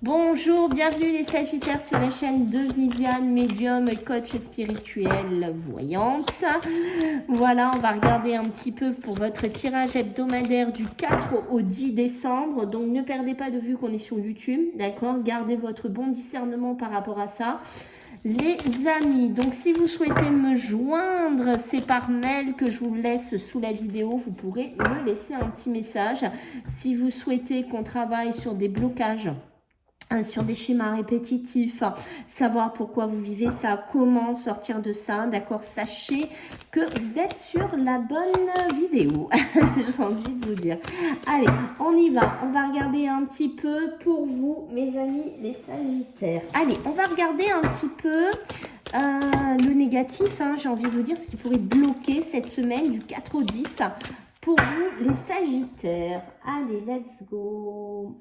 Bonjour, bienvenue les Sagittaires sur la chaîne de Viviane, médium, coach spirituel, voyante. Voilà, on va regarder un petit peu pour votre tirage hebdomadaire du 4 au 10 décembre. Donc ne perdez pas de vue qu'on est sur YouTube, d'accord? Gardez votre bon discernement par rapport à ça. Les amis, donc si vous souhaitez me joindre, c'est par mail que je vous laisse sous la vidéo. Vous pourrez me laisser un petit message. Si vous souhaitez qu'on travaille sur des blocages, sur des schémas répétitifs, savoir pourquoi vous vivez ça, comment sortir de ça, d'accord? Sachez que vous êtes sur la bonne vidéo, j'ai envie de vous dire. Allez, on y va, on va regarder un petit peu pour vous, mes amis, les Sagittaires. Allez, on va regarder un petit peu le négatif, j'ai envie de vous dire, ce qui pourrait bloquer cette semaine du 4 au 10 pour vous, les Sagittaires. Allez, let's go.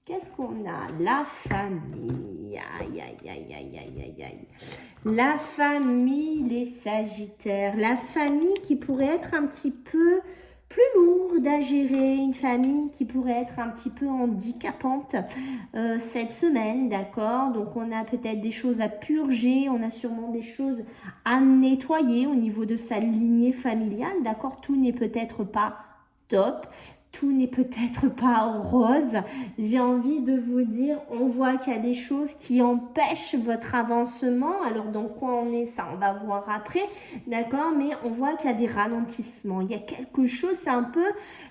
Qu'est-ce qu'on a? La famille. Aïe, aïe, aïe, aïe, aïe, aïe, aïe. La famille, les Sagittaires. La famille qui pourrait être un petit peu plus lourde à gérer. Une famille qui pourrait être un petit peu handicapante cette semaine, d'accord? Donc, on a peut-être des choses à purger. On a sûrement des choses à nettoyer au niveau de sa lignée familiale, d'accord? Tout n'est peut-être pas top. Tout n'est peut-être pas rose. J'ai envie de vous dire, on voit qu'il y a des choses qui empêchent votre avancement. Alors, dans quoi on est, ça, on va voir après, d'accord? Mais on voit qu'il y a des ralentissements. Il y a quelque chose, c'est un peu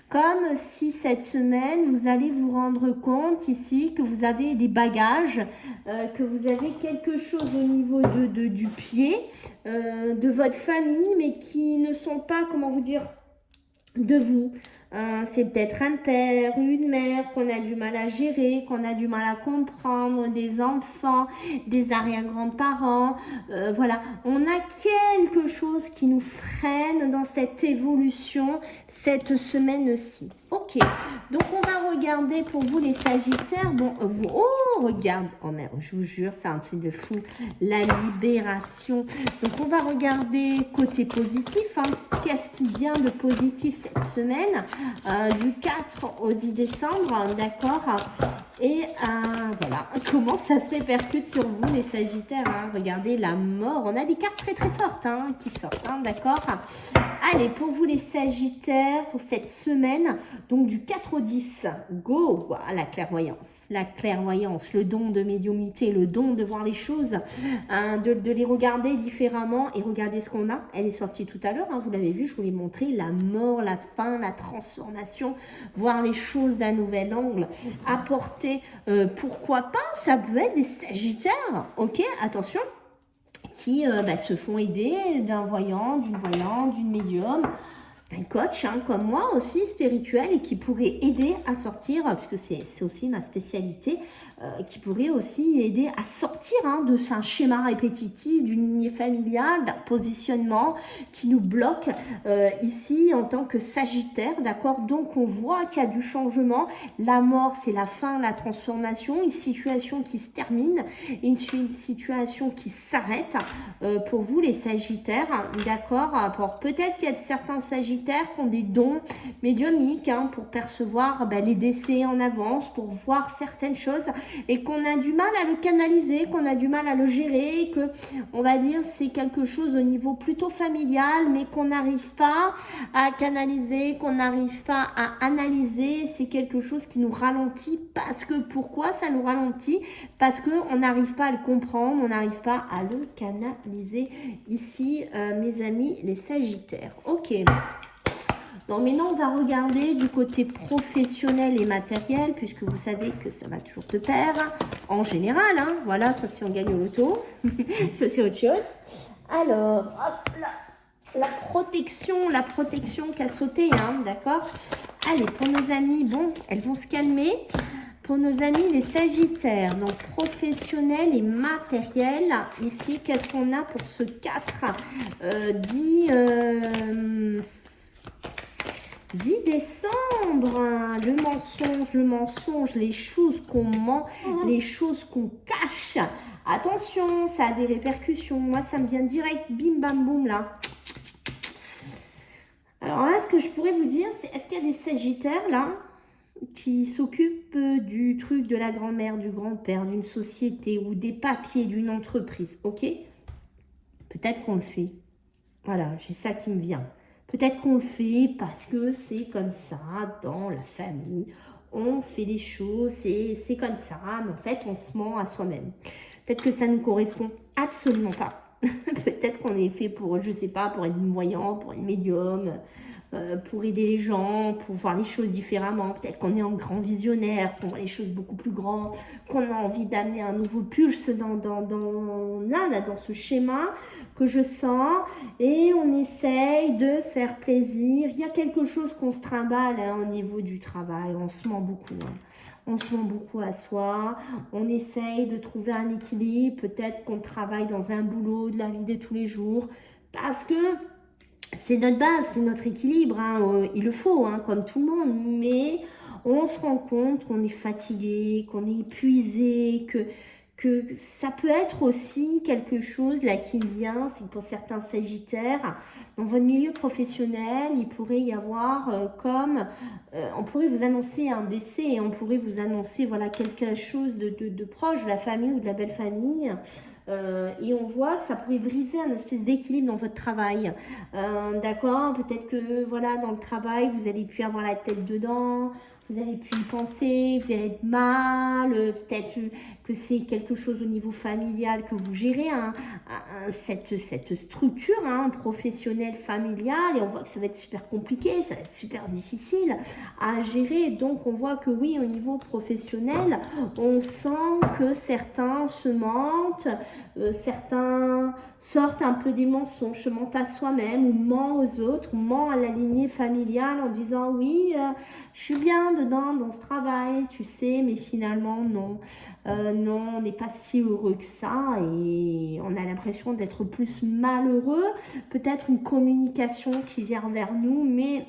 comme si cette semaine, vous allez vous rendre compte ici que vous avez des bagages, que vous avez quelque chose au niveau du pied, de votre famille, mais qui ne sont pas, comment vous dire, de vous. C'est peut-être un père, une mère qu'on a du mal à gérer, qu'on a du mal à comprendre, des enfants, des arrière-grands-parents. Voilà, on a quelque chose qui nous freine dans cette évolution cette semaine-ci. Ok, donc on va regarder pour vous les Sagittaires. Bon, regarde, oh merde, je vous jure, c'est un truc de fou. La libération. Donc on va regarder côté positif. Qu'est-ce qui vient de positif cette semaine? Du 4 au 10 décembre, d'accord? Et voilà, comment ça se répercute sur vous les Sagittaires? Regardez, la mort, on a des cartes très très fortes qui sortent, d'accord? Allez, pour vous les Sagittaires, pour cette semaine, donc du 4 au 10, go! Voilà, la clairvoyance, le don de médiumnité, le don de voir les choses, de les regarder différemment et regarder ce qu'on a. Elle est sortie tout à l'heure, vous l'avez vu, je vous l'ai montré, la mort, la fin, la transformation, voir les choses d'un nouvel angle, apporter, pourquoi pas, ça peut être des Sagittaires, ok? Attention, qui se font aider d'un voyant, d'une médium, d'un coach, comme moi aussi, spirituel, et qui pourrait aider à sortir, puisque c'est aussi ma spécialité, qui pourrait aussi aider à sortir de un schéma répétitif, d'une lignée familiale, d'un positionnement qui nous bloque ici en tant que Sagittaire, d'accord? Donc on voit qu'il y a du changement, la mort c'est la fin, la transformation, une situation qui se termine, une situation qui s'arrête pour vous les Sagittaires, d'accord? Peut-être qu'il y a certains Sagittaires qui ont des dons médiumniques pour percevoir les décès en avance, pour voir certaines choses, et qu'on a du mal à le canaliser, qu'on a du mal à le gérer, que on va dire c'est quelque chose au niveau plutôt familial, mais qu'on n'arrive pas à canaliser, qu'on n'arrive pas à analyser. C'est quelque chose qui nous ralentit. Parce que pourquoi ça nous ralentit? Parce que on n'arrive pas à le comprendre, on n'arrive pas à le canaliser ici, mes amis les Sagittaires. Ok. Donc maintenant, on va regarder du côté professionnel et matériel, puisque vous savez que ça va toujours de pair, en général, voilà, sauf si on gagne au loto, ça c'est autre chose. Alors, hop là, la protection qui a sauté, d'accord? Allez, pour nos amis, bon, elles vont se calmer. Pour nos amis les Sagittaires, donc professionnel et matériel, ici, qu'est-ce qu'on a pour ce 4 10 décembre, le mensonge, les choses qu'on ment, les choses qu'on cache. Attention, ça a des répercussions. Moi, ça me vient direct, bim bam boum là. Alors là, ce que je pourrais vous dire, c'est est-ce qu'il y a des Sagittaires là qui s'occupe du truc de la grand-mère, du grand-père, d'une société ou des papiers d'une entreprise, ok? Peut-être qu'on le fait. Voilà, j'ai ça qui me vient. Peut-être qu'on le fait parce que c'est comme ça dans la famille. On fait les choses, c'est comme ça, mais en fait, on se ment à soi-même. Peut-être que ça ne nous correspond absolument pas. Peut-être qu'on est fait pour, je sais pas, pour être voyant, pour être médium, pour aider les gens, pour voir les choses différemment. Peut-être qu'on est un grand visionnaire, qu'on voit les choses beaucoup plus grandes, qu'on a envie d'amener un nouveau pulse dans ce schéma que je sens, et on essaye de faire plaisir. Il y a quelque chose qu'on se trimballe au niveau du travail, on se ment beaucoup. On se ment beaucoup à soi, on essaye de trouver un équilibre, peut-être qu'on travaille dans un boulot de la vie de tous les jours, parce que c'est notre base, c'est notre équilibre, il le faut, comme tout le monde, mais on se rend compte qu'on est fatigué, qu'on est épuisé, que ça peut être aussi quelque chose là qui vient, c'est pour certains sagittaires, dans votre milieu professionnel, il pourrait y avoir on pourrait vous annoncer un décès, on pourrait vous annoncer voilà quelque chose de proche de la famille ou de la belle famille. Et on voit que ça pourrait briser un espèce d'équilibre dans votre travail. D'accord, peut-être que voilà, dans le travail, vous allez plus avoir la tête dedans, vous allez plus y penser, vous allez être mal, peut-être que c'est quelque chose au niveau familial que vous gérez, cette structure professionnelle, familiale, et on voit que ça va être super compliqué, ça va être super difficile à gérer. Donc on voit que oui, au niveau professionnel, on sent que certains se mentent, certains sortent un peu des mensonges, se mentent à soi-même ou mentent aux autres, ou mentent à la lignée familiale en disant oui, je suis bien dedans dans ce travail, tu sais, mais finalement non, non, on n'est pas si heureux que ça et on a l'impression d'être plus malheureux, peut-être une communication qui vient vers nous, mais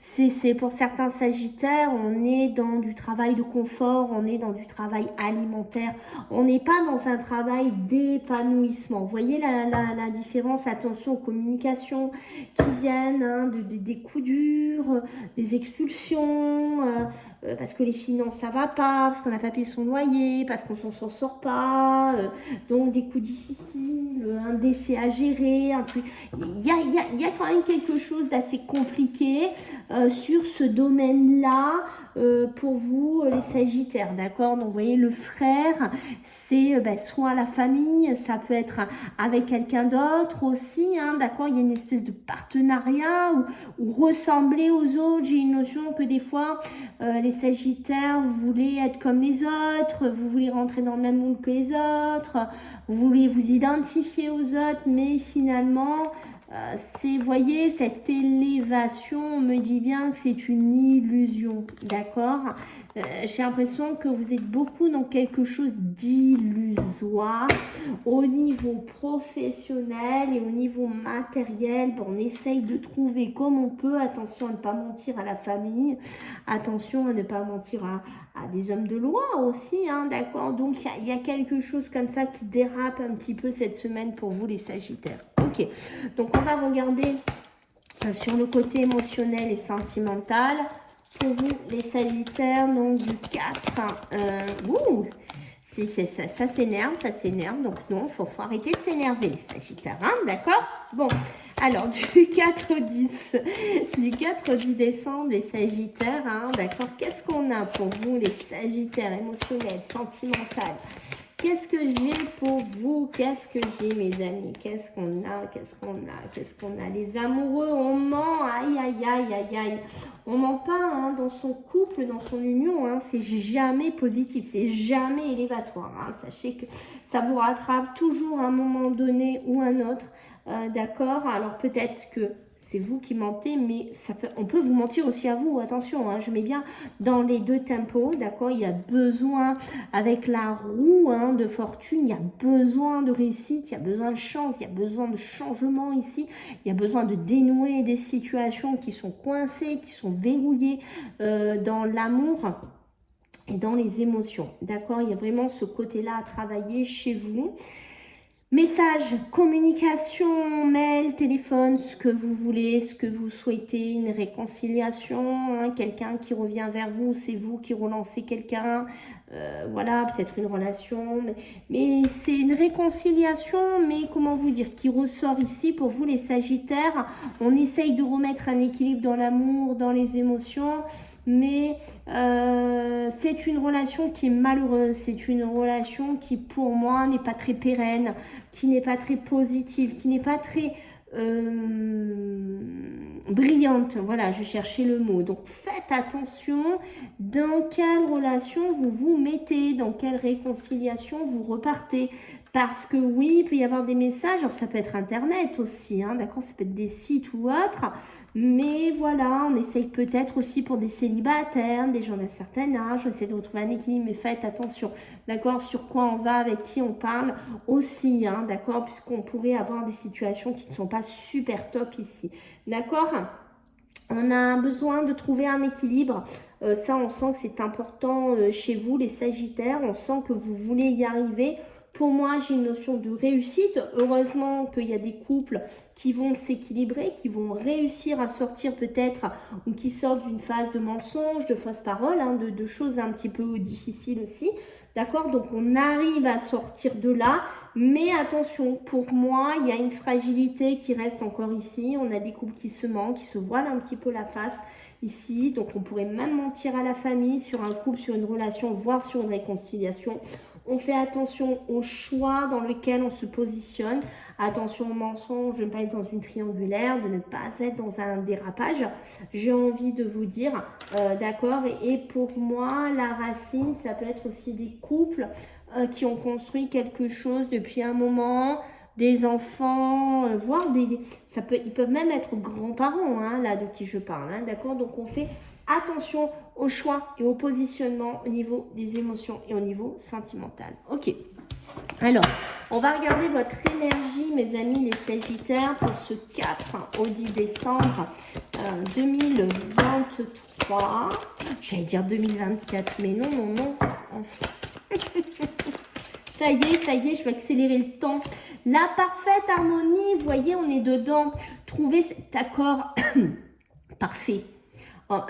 c'est pour certains sagittaires, on est dans du travail de confort, on est dans du travail alimentaire, on n'est pas dans un travail d'épanouissement. Vous voyez la différence? Attention aux communications qui viennent des coups durs, des expulsions, parce que les finances ça va pas, parce qu'on n'a pas payé son loyer, parce qu'on s'en sort pas, donc des coups difficiles, un décès à gérer, un truc. Il y a quand même quelque chose d'assez compliqué sur ce domaine-là pour vous les sagittaires, d'accord? Donc vous voyez, le frère, c'est soit la famille, ça peut être avec quelqu'un d'autre aussi, d'accord? Il y a une espèce de partenariat ou ressembler aux autres. J'ai une notion que des fois, les sagittaires, vous voulez être comme les autres, vous voulez rentrer dans le même moule que les autres, vous voulez vous identifier aux autres, mais finalement... vous voyez, cette élévation, on me dit bien que c'est une illusion, d'accord? J'ai l'impression que vous êtes beaucoup dans quelque chose d'illusoire au niveau professionnel et au niveau matériel. Bon, on essaye de trouver comme on peut. Attention à ne pas mentir à la famille. Attention à ne pas mentir à des hommes de loi aussi, d'accord? Donc, il y a quelque chose comme ça qui dérape un petit peu cette semaine pour vous, les sagittaires. Ok, donc on va regarder sur le côté émotionnel et sentimental. Pour vous, les sagittaires, donc du 4. Ça s'énerve. Donc non, il faut arrêter de s'énerver, les sagittaires, d'accord? Bon, alors du 4 au 10, du 4 au 10 décembre, les sagittaires, d'accord? Qu'est-ce qu'on a pour vous, les sagittaires émotionnels, sentimentales? Qu'est-ce que j'ai pour vous? Qu'est-ce que j'ai, mes amis? Qu'est-ce qu'on a? Les amoureux, on ment. Aïe. On ment pas dans son couple, dans son union. C'est jamais positif. C'est jamais élévatoire. Sachez que ça vous rattrape toujours à un moment donné ou un autre. D'accord? Alors peut-être que c'est vous qui mentez, mais on peut vous mentir aussi à vous. Attention, je mets bien dans les deux tempos, d'accord? Il y a besoin, avec la roue de fortune, il y a besoin de réussite, il y a besoin de chance, il y a besoin de changement ici, il y a besoin de dénouer des situations qui sont coincées, qui sont verrouillées dans l'amour et dans les émotions, d'accord? Il y a vraiment ce côté-là à travailler chez vous. Message, communication, mail, téléphone, ce que vous voulez, ce que vous souhaitez, une réconciliation, hein, quelqu'un qui revient vers vous, c'est vous qui relancez quelqu'un, voilà, peut-être une relation, mais c'est une réconciliation, mais comment vous dire, qui ressort ici pour vous les Sagittaires. On essaye de remettre un équilibre dans l'amour, dans les émotions, mais c'est une relation qui est malheureuse, c'est une relation qui pour moi n'est pas très pérenne, qui n'est pas très positive, qui n'est pas très brillante. Voilà, je cherchais le mot. Donc faites attention dans quelle relation vous vous mettez, dans quelle réconciliation vous repartez. Parce que oui, il peut y avoir des messages, alors ça peut être Internet aussi, hein, d'accord, ça peut être des sites ou autres, mais voilà, on essaye peut-être aussi pour des célibataires, des gens d'un certain âge, on essaie de retrouver un équilibre, mais faites attention, d'accord, sur quoi on va, avec qui on parle aussi, hein, d'accord, puisqu'on pourrait avoir des situations qui ne sont pas super top ici, d'accord. On a besoin de trouver un équilibre. Ça, on sent que c'est important chez vous, les Sagittaires. On sent que vous voulez y arriver. Pour moi, j'ai une notion de réussite. Heureusement qu'il y a des couples qui vont s'équilibrer, qui vont réussir à sortir peut-être, ou qui sortent d'une phase de mensonge, de fausses paroles, hein, de choses un petit peu difficiles aussi. D'accord? Donc, on arrive à sortir de là. Mais attention, pour moi, il y a une fragilité qui reste encore ici. On a des couples qui se mentent, qui se voilent un petit peu la face ici. Donc, on pourrait même mentir à la famille sur un couple, sur une relation, voire sur une réconciliation. On fait attention au choix dans lequel on se positionne. Attention aux mensonges, de ne pas être dans une triangulaire, de ne pas être dans un dérapage. J'ai envie de vous dire, d'accord. Et pour moi, la racine, ça peut être aussi des couples qui ont construit quelque chose depuis un moment, des enfants, voire ils peuvent même être grands-parents, hein, là, de qui je parle, hein, d'accord. Donc, on fait attention au choix et au positionnement au niveau des émotions et au niveau sentimental. Ok. Alors, on va regarder votre énergie, mes amis les Sagittaires, pour ce 4 au 10 décembre 2023. J'allais dire 2024, mais non, non, non. Ça y est, je vais accélérer le temps. La parfaite harmonie, vous voyez, on est dedans. Trouver cet accord parfait.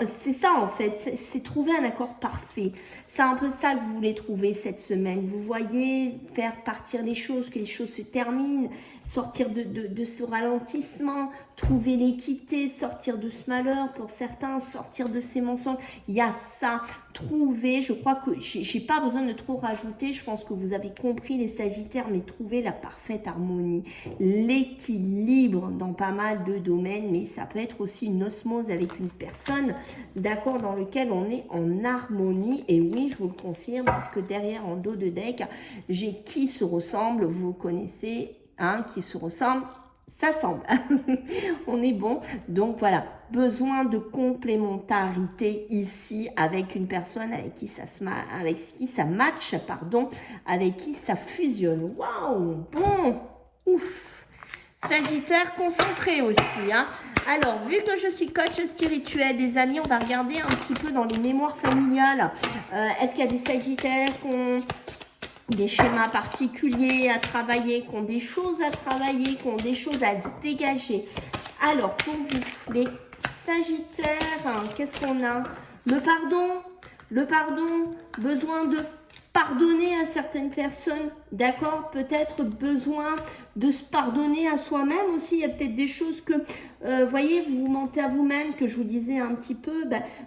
C'est ça en fait, c'est trouver un accord parfait. C'est un peu ça que vous voulez trouver cette semaine. Vous voyez, faire partir les choses, que les choses se terminent, sortir de ce ralentissement, trouver l'équité, sortir de ce malheur pour certains, sortir de ces mensonges. Il y a ça, trouver, je crois que j'ai pas besoin de trop rajouter, je pense que vous avez compris les Sagittaires, mais trouver la parfaite harmonie, l'équilibre dans pas mal de domaines, mais ça peut être aussi une osmose avec une personne, d'accord, dans lequel on est en harmonie. Et oui, je vous le confirme, parce que derrière, en dos de deck, j'ai qui se ressemble, vous connaissez, hein, qui se ressemble, ça semble, on est bon. Donc voilà, besoin de complémentarité ici avec une personne avec qui ça match, pardon, avec qui ça fusionne. Waouh, bon, ouf. Sagittaire concentré aussi, hein. Alors, vu que je suis coach spirituel, des amis, on va regarder un petit peu dans les mémoires familiales. Est-ce qu'il y a des Sagittaires qui ont des schémas particuliers à travailler, qui ont des choses à travailler, qui ont des choses à se dégager? Alors, pour vous, les Sagittaires, qu'est-ce qu'on a? Le pardon, besoin de pardonner à certaines personnes, d'accord? Peut-être besoin de se pardonner à soi-même aussi. Il y a peut-être des choses que, voyez, vous vous mentez à vous-même, que je vous disais un petit peu,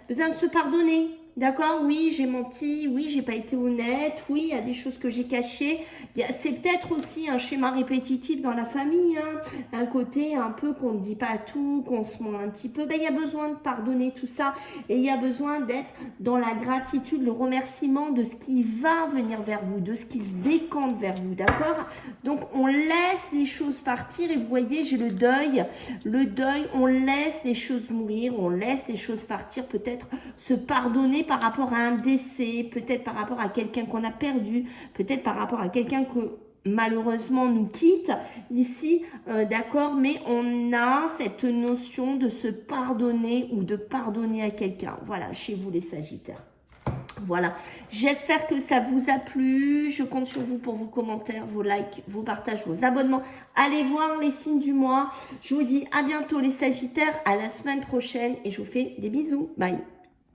besoin de se pardonner. D'accord, oui, j'ai menti, oui, j'ai pas été honnête, oui, il y a des choses que j'ai cachées. C'est peut-être aussi un schéma répétitif dans la famille, hein, un côté un peu qu'on ne dit pas tout, qu'on se ment un petit peu. Il y a besoin de pardonner tout ça et il y a besoin d'être dans la gratitude, le remerciement de ce qui va venir vers vous, de ce qui se décante vers vous, d'accord? Donc, on laisse les choses partir et vous voyez, j'ai le deuil, on laisse les choses mourir, on laisse les choses partir, peut-être se pardonner par rapport à un décès, peut-être par rapport à quelqu'un qu'on a perdu, peut-être par rapport à quelqu'un que malheureusement nous quitte ici, d'accord, mais on a cette notion de se pardonner ou de pardonner à quelqu'un. Voilà, chez vous les Sagittaires. Voilà, j'espère que ça vous a plu. Je compte sur vous pour vos commentaires, vos likes, vos partages, vos abonnements. Allez voir les signes du mois. Je vous dis à bientôt les Sagittaires, à la semaine prochaine et je vous fais des bisous. Bye.